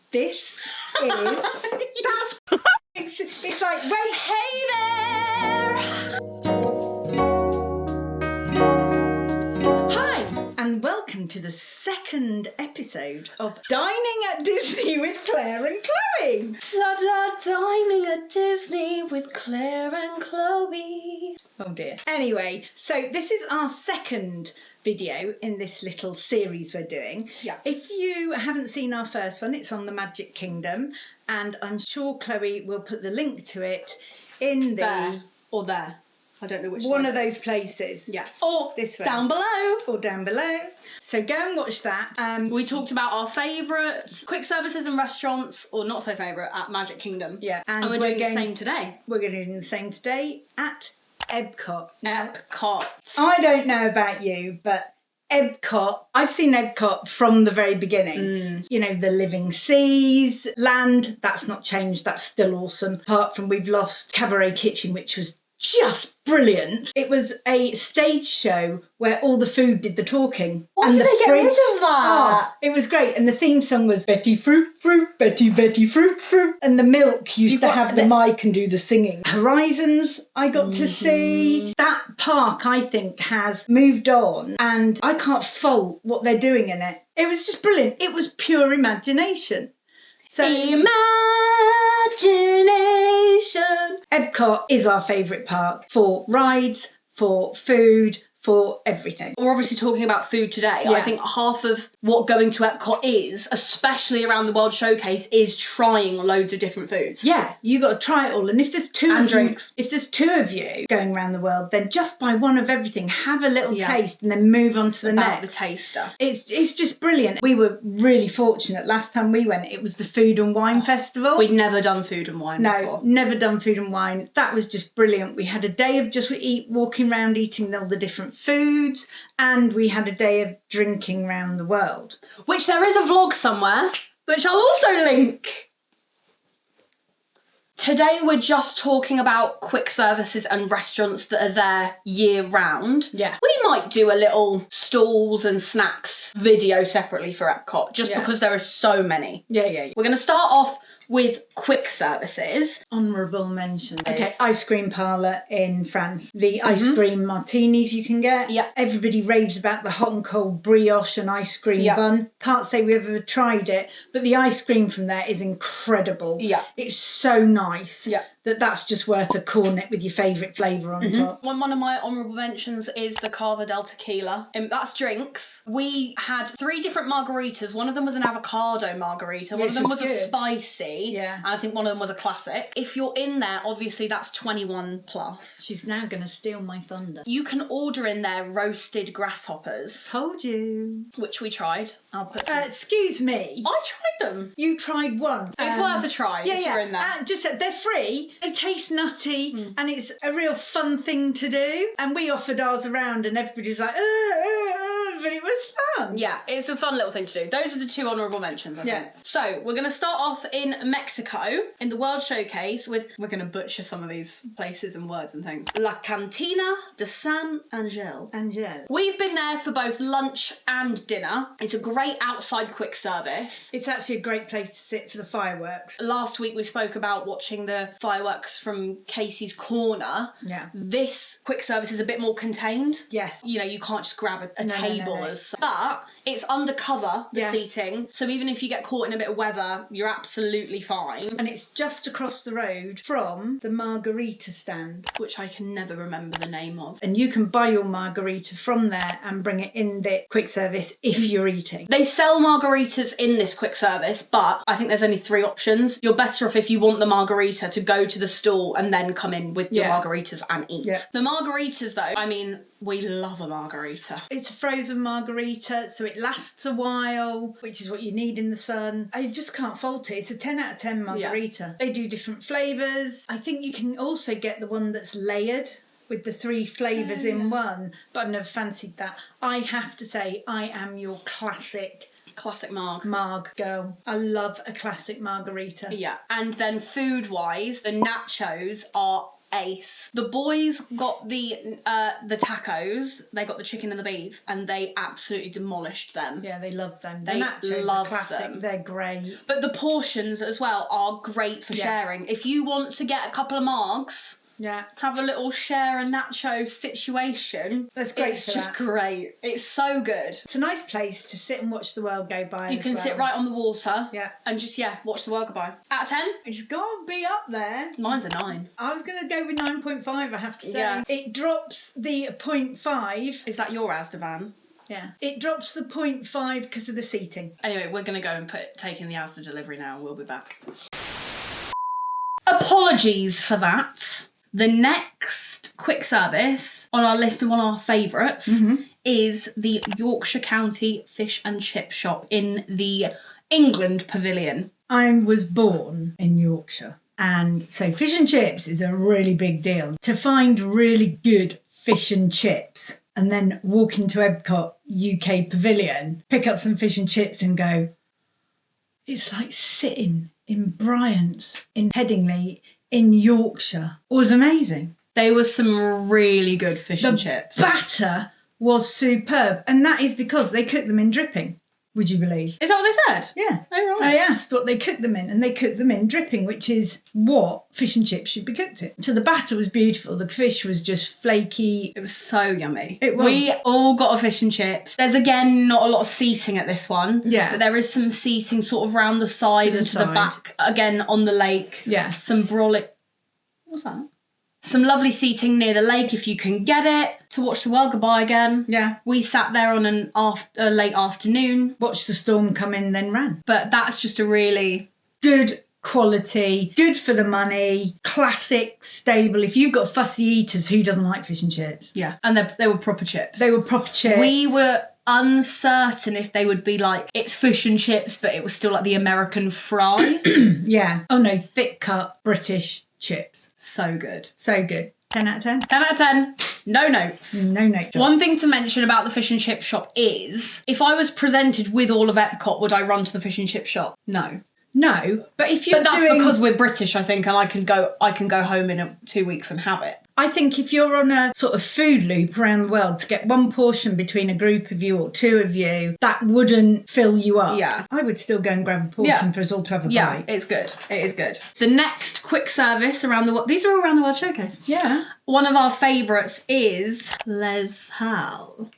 This is that's it's like, wait, Hey there! hi, and welcome to the second episode of Dining at Disney with Claire and Chloe. Ta-da, dining at Disney with Claire and Chloe. Oh dear. Anyway, so this is our second video in this little series we're doing. Yeah. If you haven't seen our first one, it's on the Magic Kingdom, and I'm sure Chloe will put the link to it in the There. Or there. I don't know which one side of it those is. places. Yeah. Or This way. down below. Or down below. So go and watch that. We talked about our favourite quick services and restaurants, or not so favourite, at Magic Kingdom. Yeah. And we're doing the same today. We're going to do the same today at EPCOT. EPCOT. I don't know about you, but EPCOT, I've seen EPCOT from the very beginning. You know, the Living Seas land, that's not changed, that's still awesome. Apart from we've lost Cabaret Kitchen, which was just brilliant. It was a stage show where all the food did the talking. Why and did the they get rid of that? Oh, it was great. And the theme song was Betty Fruit Fruit, Betty Betty Fruit Fruit. And the milk used to have the mic and do the singing. Horizons I got to see. That park, I think, has moved on, and I can't fault what they're doing in it. It was just brilliant. It was pure imagination. So Imagination. EPCOT is our favourite park for rides, for food, for everything. We're obviously talking about food today. Yeah. I think half of what going to Epcot is, especially around the World Showcase, is trying loads of different foods. Yeah, you got to try it all. And if there's two And of drinks. you, if there's two of you going around the world, then just buy one of everything, have a little taste, and then move on to the About next. the taster. It's just brilliant. We were really fortunate. Last time we went, it was the Food and Wine Festival. We'd never done food and wine before. Never done food and wine. That was just brilliant. We had a day of just walking around eating all the different foods, and we had a day of drinking around the world. Which there is a vlog somewhere, which I'll also link. Today we're just talking about quick services and restaurants that are there year round. Yeah. We might do a little stalls and snacks video separately for Epcot, just because there are so many. Yeah. We're going to start off with quick services. Honourable mentions. Okay, ice cream parlour in France. The ice cream martinis you can get. Yeah. Everybody raves about the hot and cold brioche and ice cream bun. Can't say we've ever tried it, but the ice cream from there is incredible. Yeah. It's so nice. Yeah. That's just worth a cornet with your favourite flavour on top. One of my honourable mentions is the Cava Del Tequila. That's drinks. We had 3 different margaritas. One of them was an avocado margarita. One of them was a spicy. Yeah. And I think one of them was a classic. If you're in there, obviously that's 21 plus. She's now going to steal my thunder. You can order in there roasted grasshoppers, Told you. which we tried. I'll put some... Excuse me. I tried them. You tried one. It's worth a try if you're in there. Just they're free. They taste nutty, and it's a real fun thing to do. And we offered ours around, and everybody's like, but it was fun. Yeah, it's a fun little thing to do. Those are the 2 honourable mentions, I think. So, we're going to start off in Mexico, in the World Showcase, with... We're going to butcher some of these places and words and things. La Cantina De San Angel. We've been there for both lunch and dinner. It's a great outside quick service. It's actually a great place to sit for the fireworks. Last week we spoke about watching the fireworks from Casey's Corner. Yeah. This quick service is a bit more contained. Yes. You know, you can't just grab a table no. as but it's undercover, the seating. So even if you get caught in a bit of weather, you're absolutely fine. And it's just across the road from the margarita stand. Which I can never remember the name of. And you can buy your margarita from there and bring it in the quick service if you're eating. They sell margaritas in this quick service, but I think there's only 3 options. You're better off, if you want the margarita, to go to the stall and then come in with your margaritas and eat. Yeah. The margaritas though, I mean, we love a margarita. It's a frozen margarita, so it lasts a while, which is what you need in the sun. I just can't fault it. It's a 10 out of 10 margarita. They do different flavours. I think you can also get the one that's layered with the 3 flavours in one, but I've never fancied that. I have to say, I am your classic marg girl. I love a classic margarita. Yeah, and then food-wise, the nachos are ace. The boys got the tacos, they got the chicken and the beef, and they absolutely demolished them. Yeah, they love them. They love them. They're great. But the portions as well are great for sharing. If you want to get a couple of margs, have a little share a nacho situation. That's great. It's just great. It's so good. It's a nice place to sit and watch the world go by. You can sit right on the water. Yeah. And just watch the world go by. Out of 10? It's got to be up there. Mine's a 9. I was going to go with 9.5, I have to say. Yeah. It drops the 0.5. Is that your Asda van? Yeah. It drops the 0.5 because of the seating. Anyway, we're going to go and take in the Asda delivery now. We'll be back. Apologies for that. The next quick service on our list of one of our favourites is the Yorkshire County Fish and Chip Shop in the England Pavilion. I was born in Yorkshire, and so fish and chips is a really big deal. To find really good fish and chips and then walk into EPCOT UK Pavilion, pick up some fish and chips and go, it's like sitting in Bryant's in Headingley in Yorkshire. It was amazing. They were some really good fish and chips. The batter was superb, and that is because they cook them in dripping. Would you believe? Is that what they said? Yeah. Oh, right. I asked what they cook them in, and they cook them in dripping, which is what fish and chips should be cooked in. So the batter was beautiful. The fish was just flaky. It was so yummy. It was. We all got a fish and chips. There's again not a lot of seating at this one. Yeah. But there is some seating sort of round the side and to the back. Again on the lake. Yeah. Some brolic. What's that? Some lovely seating near the lake if you can get it, to watch the world go by again. Yeah. We sat there on a late afternoon. Watched the storm come in, then ran. But that's just a really good quality, good for the money, classic, stable. If you've got fussy eaters, who doesn't like fish and chips? Yeah. And they were proper chips. They were proper chips. We were uncertain if they would be like, it's fish and chips, but it was still like the American fry. Yeah. Oh no, thick cut British chips. So good. So good. 10 out of 10? 10 out of 10. No notes. No notes. One thing to mention about the fish and chip shop is, if I was presented with all of EPCOT, would I run to the fish and chip shop? No. No, but if you're But that's because we're British, I think, and I can go home in 2 weeks and have it. I think if you're on a sort of food loop around the world to get one portion between a group of you or two of you, that wouldn't fill you up. Yeah. I would still go and grab a portion for us all to have a bite. Yeah, it's good. It is good. The next quick service around the world, these are all around the world showcase. Yeah. One of our favourites is Les Halles.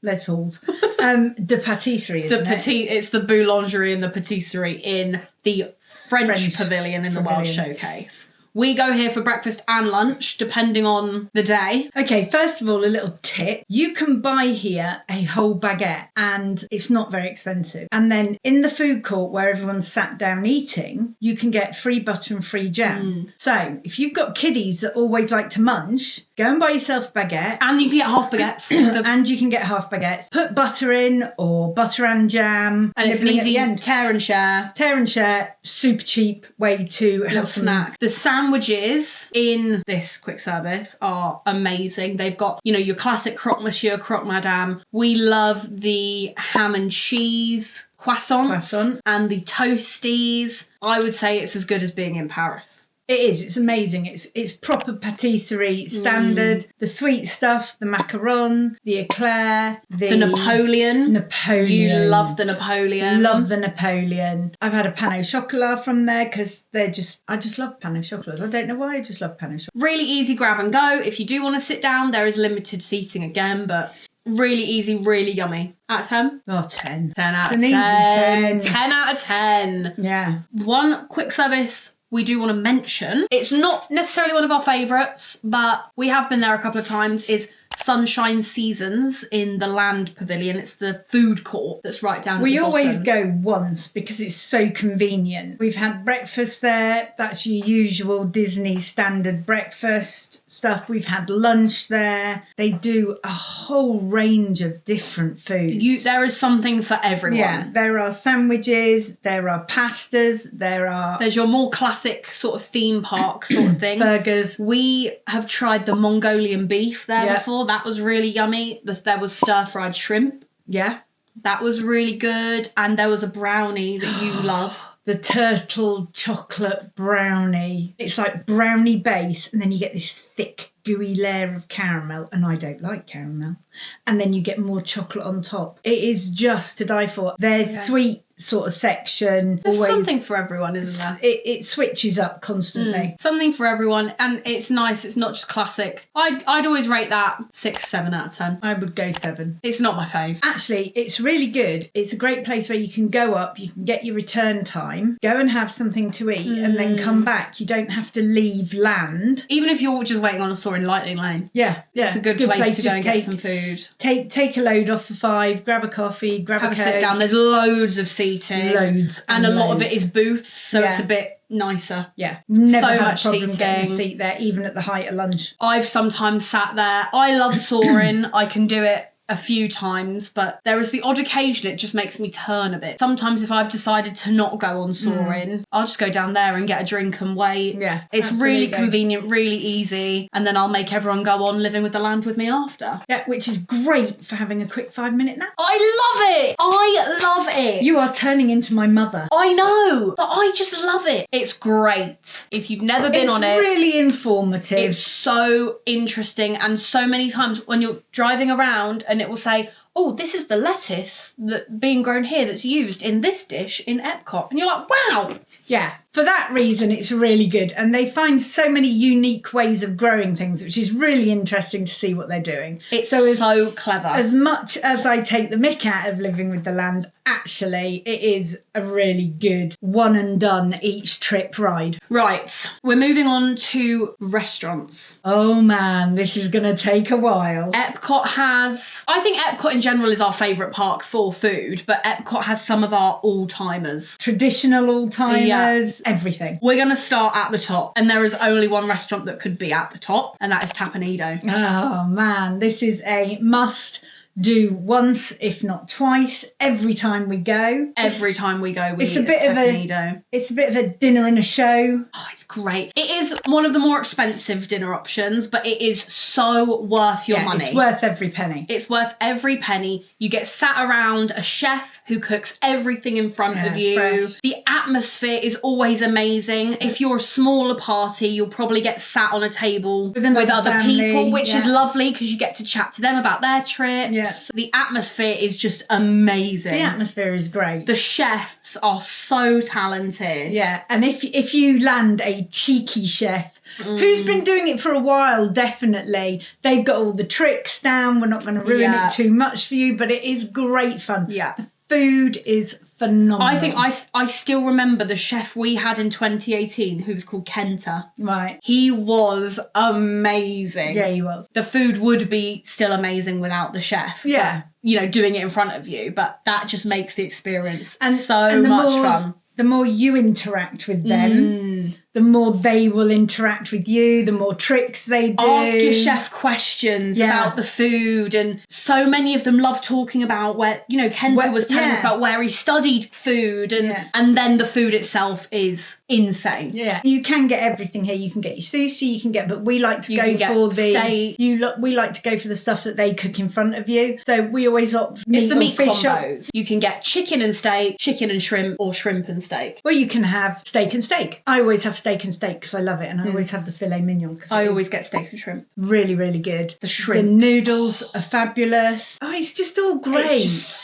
De Patisserie, isn't it? It's the boulangerie and the patisserie in the French Pavilion in the World Showcase. We go here for breakfast and lunch, depending on the day. Okay, first of all, a little tip. You can buy here a whole baguette and it's not very expensive. And then in the food court where everyone's sat down eating, you can get free butter and free jam. So if you've got kiddies that always like to munch, go and buy yourself a baguette. And you can get half baguettes. And you can get half baguettes. Put butter in or butter and jam. And it's an easy tear and share. Tear and share, super cheap way to have some snack. The sandwiches in this quick service are amazing. They've got, your classic croque monsieur, croque madame. We love the ham and cheese croissants and the toasties. I would say it's as good as being in Paris. It is. It's amazing. It's proper patisserie standard. The sweet stuff, the macaron, the eclair, the Napoleon. You love the Napoleon. Love the Napoleon. I've had a pain au chocolat from there because I just love pain au chocolats. I don't know why, I just love pain au chocolat. Really easy grab and go. If you do want to sit down, there is limited seating again, but really easy, really yummy. Out of 10? Oh, 10. 10 out of 10. An easy 10. 10 out of 10. Yeah. One quick service we do want to mention, it's not necessarily one of our favourites, but we have been there a couple of times, is Sunshine Seasons in the Land Pavilion. It's the food court that's right down at the bottom. We always go once because it's so convenient. We've had breakfast there. That's your usual Disney standard breakfast stuff. We've had lunch there. They do a whole range of different foods. There is something for everyone. Yeah, there are sandwiches, there are pastas, there's your more classic sort of theme park sort of thing. Burgers. We have tried the Mongolian beef there before. That was really yummy. There was stir-fried shrimp. Yeah. That was really good. And there was a brownie that you love. the turtle chocolate brownie. It's like brownie base, and then you get this thick, gooey layer of caramel, and I don't like caramel. And then you get more chocolate on top. It is just to die for. There's sweet sort of section. There's something for everyone, isn't there? It switches up constantly. Something for everyone, and it's nice. It's not just classic. I'd always rate that 6, 7 out of 10. I would go 7. It's not my fave. Actually, it's really good. It's a great place where you can go up, you can get your return time, go and have something to eat, and then come back. You don't have to leave land. Even if you're just waiting on a store in Lightning Lane. Yeah. It's a good place to go and get some food. Take a load off for 5, grab a coffee, grab a Coke. Have a sit down. There's loads of seating. Loads. And a lot of it is booths, so it's a bit nicer. Yeah. Never so had much a problem seating. getting a seat there, even at the height of lunch. I've sometimes sat there. I love soaring. I can do it a few times, but there is the odd occasion it just makes me turn a bit. Sometimes if I've decided to not go on soaring, I'll just go down there and get a drink and wait. Yeah, it's absolutely. Really convenient, really easy, and then I'll make everyone go on living with the land with me after. Yeah, which is great for having a quick 5-minute nap. I love it! I love it! You are turning into my mother. I know, but I just love it. It's great. If you've never been on it, it's really informative. It's so interesting, and so many times when you're driving around and it will say, oh, this is the lettuce that being grown here that's used in this dish in Epcot. And you're like, wow. Yeah, for that reason, it's really good. And they find so many unique ways of growing things, which is really interesting to see what they're doing. It's so clever. As much as I take the mick out of living with the land, actually, it is a really good one and done each trip ride. Right, we're moving on to restaurants. Oh man, this is going to take a while. Epcot has, I think Epcot in general is our favourite park for food, but Epcot has some of our all-timers. Traditional all-timers, everything. We're going to start at the top, and there is only one restaurant that could be at the top, and that is Teppan Edo. Oh man, this is a must do once, if not twice, every time we go. Every time we go, we it's eat a bit at of Teppan Edo. It's a bit of a dinner and a show. Oh, it's great. It is one of the more expensive dinner options, but it is so worth your money. It's worth every penny. It's worth every penny. You get sat around a chef who cooks everything in front of you. Fresh. The atmosphere is always amazing. If you're a smaller party, you'll probably get sat on a table with other family, people, which is lovely because you get to chat to them about their trips. Yeah. The atmosphere is just amazing. The atmosphere is great. The chefs are so talented. Yeah, and if you land a cheeky chef who's been doing it for a while, definitely, they've got all the tricks down. We're not going to ruin it too much for you, but it is great fun. Yeah. The food is phenomenal. I think I still remember the chef we had in 2018 who was called Kenta. Right. He was amazing. Yeah, he was. The food would be still amazing without the chef. Yeah. But, you know, doing it in front of you, but that just makes the experience and so much fun. The more you interact with them, the more they will interact with you, the more tricks they do. Ask your chef questions about the food, and so many of them love talking about where, you know, Kenta was telling us about where he studied food, and then the food itself is insane. Yeah, you can get everything here. You can get your sushi, you can get, but we like to go for steak. We like to go for the stuff that they cook in front of you. So we always opt it's the meat fish combos. You can get chicken and steak, chicken and shrimp, or shrimp and steak. Well, you can have steak and steak. I always have steak and steak because I love it, and I always have the filet mignon. I always get steak and shrimp. Really, really good. The shrimp. The noodles are fabulous. Oh, it's just all great. It's just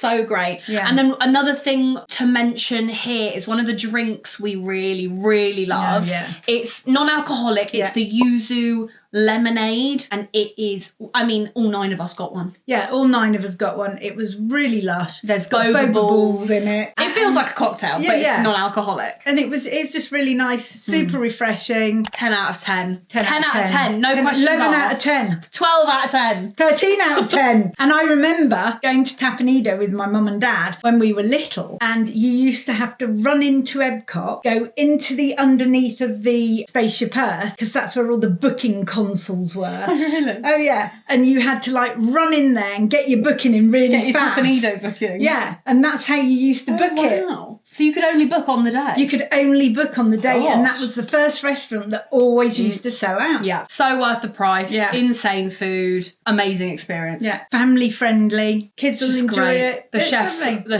so great. Yeah. And then another thing to mention here is one of the drinks we really, really love. Yeah. It's non-alcoholic. It's the yuzu lemonade, and it is, I mean, all 9 of us got one. Yeah, all 9 of us got one. It was really lush. There's boba balls in it. It feels like a cocktail, but it's non-alcoholic. And it's just really nice, super refreshing. 10 out of 10. 10 out of 10. No questions 11 asked. out of 10. 12 out of 10. 13 out of 10. And I remember going to Teppan Edo with my mum and dad when we were little, and you used to have to run into Epcot, go into the underneath of the Spaceship Earth, because that's where all the booking consoles were. Oh, really? Oh, yeah. And you had to like run in there and get your booking in really fast. Get your Teppan Edo booking. Yeah. And that's how you used to book it. So you could only book on the day? You could only book on the day, and that was the first restaurant that always used to sell out. Yeah, so worth the price. Yeah. Insane food, amazing experience. Yeah, family friendly. Kids will enjoy it. The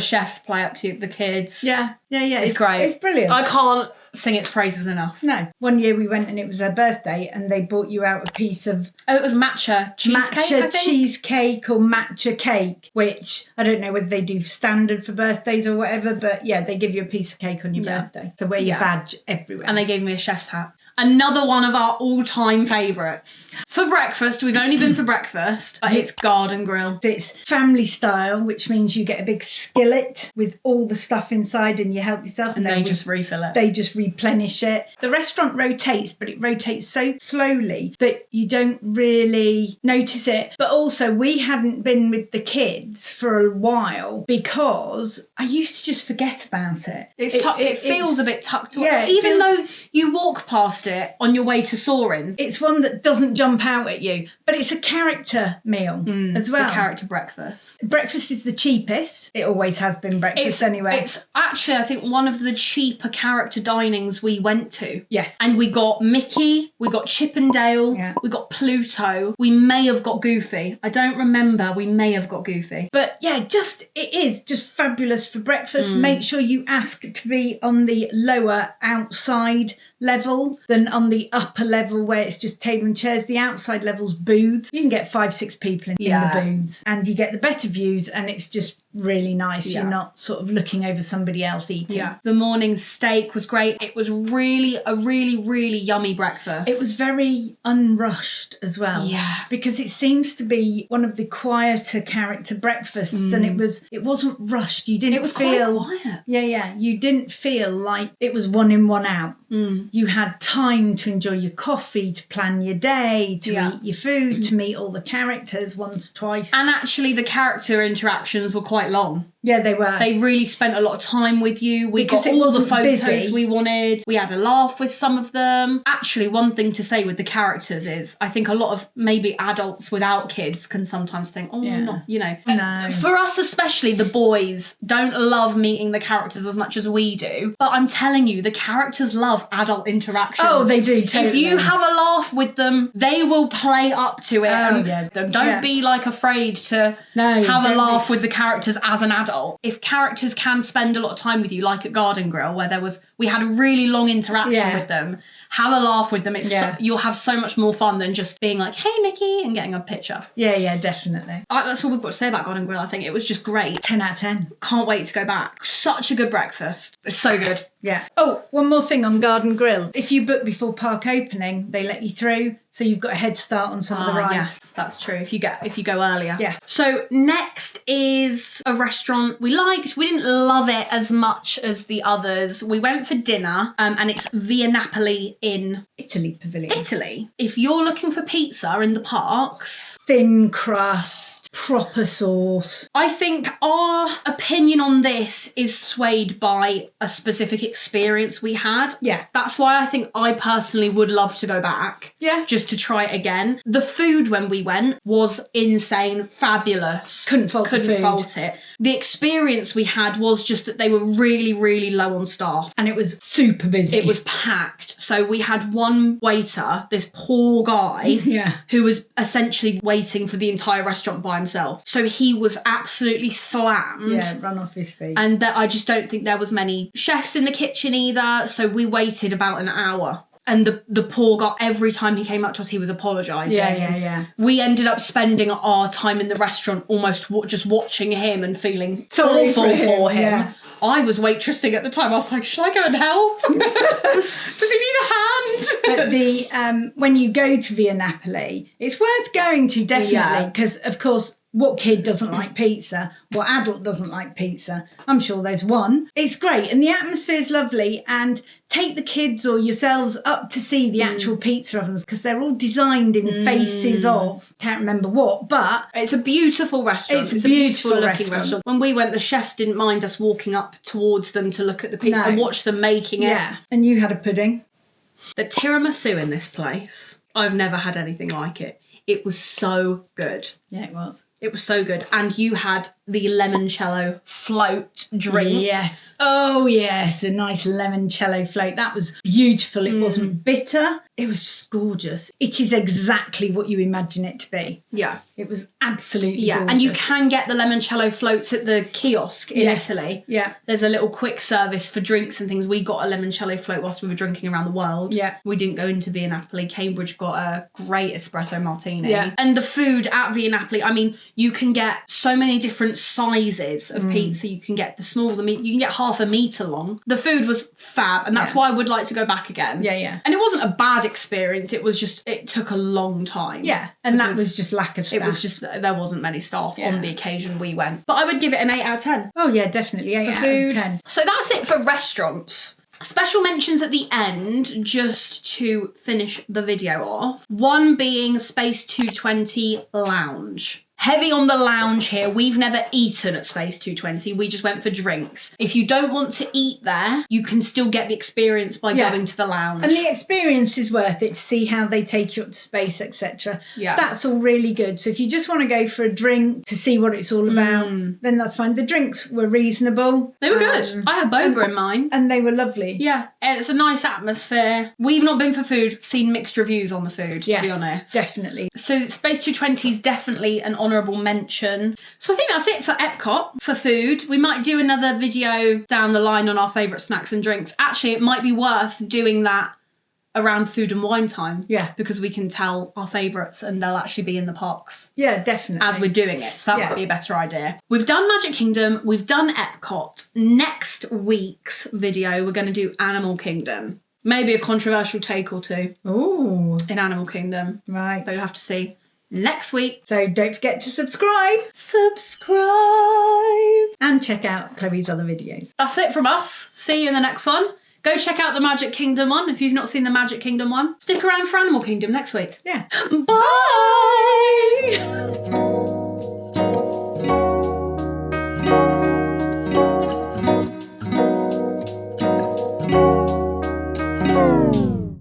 chefs play up to the kids. Yeah. It's great. It's brilliant. I can't sing its praises enough. No. One year we went and it was her birthday and they brought you out a piece of... Oh, it was matcha cheesecake, I think? Cheesecake or matcha cake, which I don't know whether they do standard for birthdays or whatever, but yeah, they give you a piece of cake on your birthday. So wear your badge everywhere. And they gave me a chef's hat. Another one of our all-time favourites. For breakfast, we've only been for breakfast, but it's Garden Grill. It's family style, which means you get a big skillet with all the stuff inside and you help yourself. And they just refill it. They just replenish it. The restaurant rotates, but it rotates so slowly that you don't really notice it. But also, we hadn't been with the kids for a while because I used to just forget about it. It feels a bit tucked away. Yeah, even though you walk past it on your way to Soaring. It's one that doesn't jump out at you, but it's a character meal as well. The character breakfast. Breakfast is the cheapest. It always has been breakfast anyway. It's actually, I think, one of the cheaper character dinings we went to. Yes. And we got Mickey, we got Chip and Dale, we got Pluto, we may have got Goofy. I don't remember, we may have got Goofy. But yeah, it is just fabulous for breakfast. Make sure you ask to be on the lower outside level than on the upper level where it's just table and chairs. The outside level's booths. You can get 5-6 people in the booths and you get the better views and it's just really nice. You're not sort of looking over somebody else eating. Yeah. The morning steak was great. It was really yummy breakfast. It was very unrushed as well. Yeah. Because it seems to be one of the quieter character breakfasts and it wasn't rushed. You didn't feel quite quiet. Yeah. You didn't feel like it was one in, one out. You had time to enjoy your coffee, to plan your day, to eat your food, to meet all the characters once, twice. And actually the character interactions were quite long. Yeah, they were. They really spent a lot of time with you. We got all the photos we wanted. We had a laugh with some of them. Actually, one thing to say with the characters is I think a lot of maybe adults without kids can sometimes think, not, No. For us especially, the boys don't love meeting the characters as much as we do. But I'm telling you, the characters love adult interactions. Oh, they do, totally. If you have a laugh with them, they will play up to it. Don't be like afraid to have a laugh with the characters as an adult. If characters can spend a lot of time with you, like at Garden Grill, where we had a really long interaction with them, have a laugh with them. You'll have so much more fun than just being like, hey, Mickey, and getting a picture. Yeah, definitely. That's all we've got to say about Garden Grill. I think it was just great. 10 out of 10. Can't wait to go back. Such a good breakfast. It's so good. Yeah. Oh, one more thing on Garden Grill. If you book before park opening, they let you through. So you've got a head start on some of the rides. Yes, that's true. If you go earlier. Yeah. So next is a restaurant we liked. We didn't love it as much as the others. We went for dinner, and it's Via Napoli in Italy Pavilion. Italy. If you're looking for pizza in the parks, thin crust, proper sauce. I think our opinion on this is swayed by a specific experience we had. Yeah. That's why I think I personally would love to go back. Yeah. Just to try it again. The food when we went was insane, fabulous. Couldn't fault it. The experience we had was just that they were really low on staff. And it was super busy. It was packed. So we had one waiter, this poor guy, who was essentially waiting for the entire restaurant by himself. So he was absolutely slammed. Yeah, run off his feet. And I just don't think there was many chefs in the kitchen either. So we waited about an hour. And the poor guy, every time he came up to us, he was apologising. Yeah. We ended up spending our time in the restaurant almost just watching him and feeling sorry awful for him. Yeah. I was waitressing at the time. I was like, should I go and help? Does he need a hand? But when you go to Via Napoli, it's worth going to, definitely, because, of course, what kid doesn't like pizza? What adult doesn't like pizza? I'm sure there's one. It's great and the atmosphere's lovely, and take the kids or yourselves up to see the actual pizza ovens because they're all designed in faces of, can't remember what, but... It's a beautiful restaurant. It's a beautiful looking restaurant. When we went, the chefs didn't mind us walking up towards them to look at the pizza and watch them making it. Yeah, and you had a pudding. The tiramisu in this place, I've never had anything like it. It was so good. Yeah, it was. It was so good. And you had the limoncello float drink. Yes. Oh, yes. A nice limoncello float. That was beautiful. It wasn't bitter. It was just gorgeous. It is exactly what you imagine it to be. Yeah. It was absolutely gorgeous. And you can get the limoncello floats at the kiosk in Italy. Yeah. There's a little quick service for drinks and things. We got a limoncello float whilst we were drinking around the world. Yeah. We didn't go into Via Napoli. Cambridge got a great espresso martini. Yeah. And the food at Via Napoli, I mean, you can get so many different sizes of pizza. You can get the small, the meat. You can get half a metre long. The food was fab, and that's why I would like to go back again. Yeah. And it wasn't a bad experience. It was just, it took a long time. Yeah. And that was just lack of staff. It was just, there wasn't many staff on the occasion we went. But I would give it an 8 out of 10. Oh, yeah, definitely. 8 out of 10. So that's it for restaurants. Special mentions at the end, just to finish the video off. One being Space 220 Lounge. Heavy on the lounge here. We've never eaten at Space 220. We just went for drinks. If you don't want to eat there, you can still get the experience by going to the lounge. And the experience is worth it to see how they take you up to space, etc. Yeah. That's all really good. So if you just want to go for a drink to see what it's all about, then that's fine. The drinks were reasonable. They were good. I had boba in mine. And they were lovely. Yeah. And it's a nice atmosphere. We've not been for food, seen mixed reviews on the food, to be honest. Definitely. So Space 220 is definitely an honourable mention. So I think that's it for Epcot for food. We might do another video down the line on our favourite snacks and drinks. Actually, it might be worth doing that around food and wine time. Yeah. Because we can tell our favourites and they'll actually be in the parks. Yeah, definitely. As we're doing it. So that might be a better idea. We've done Magic Kingdom. We've done Epcot. Next week's video, we're going to do Animal Kingdom. Maybe a controversial take or two. Ooh. In Animal Kingdom. Right. But you'll have to see next week. So don't forget to subscribe. And check out Chloe's other videos. That's it from us. See you in the next one. Go check out the Magic Kingdom one if you've not seen the Magic Kingdom one. Stick around for Animal Kingdom next week. Yeah. Bye!